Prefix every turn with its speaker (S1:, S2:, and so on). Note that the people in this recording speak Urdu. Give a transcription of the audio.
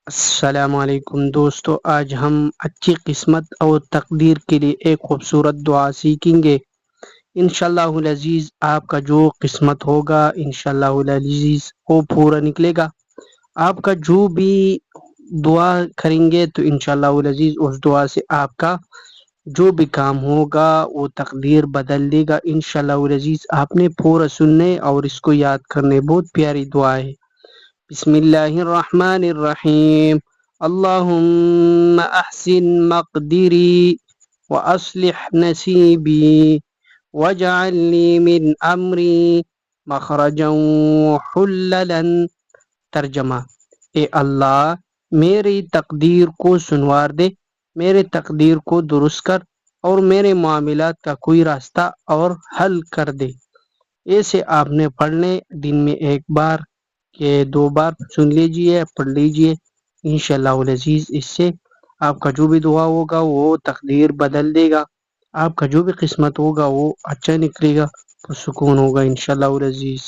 S1: السلام علیکم دوستو، آج ہم اچھی قسمت اور تقدیر کے لیے ایک خوبصورت دعا سیکھیں گے۔ انشاءاللہ العزیز آپ کا جو قسمت ہوگا انشاءاللہ العزیز وہ پورا نکلے گا۔ آپ کا جو بھی دعا کریں گے تو انشاءاللہ العزیز اس دعا سے آپ کا جو بھی کام ہوگا وہ تقدیر بدل دے گا انشاءاللہ العزیز۔ آپ نے پورا سننے اور اس کو یاد کرنے، بہت پیاری دعا ہے۔ بسم اللہ الرحمن الرحیم۔ اللہم احسن مقدری واصلح نصیبی واجعل لی من امری مخرجا وحللا۔ ترجمہ: اے اللہ میری تقدیر کو سنوار دے، میرے تقدیر کو درست کر اور میرے معاملات کا کوئی راستہ اور حل کر دے۔ ایسے آپ نے پڑھنے دن میں ایک بار کہ 2 بار سن لیجئے، پڑھ لیجئے انشاءاللہ العزیز۔ اس سے آپ کا جو بھی دعا ہوگا وہ تقدیر بدل دے گا، آپ کا جو بھی قسمت ہوگا وہ اچھا نکلے گا، پرسکون ہوگا انشاءاللہ العزیز۔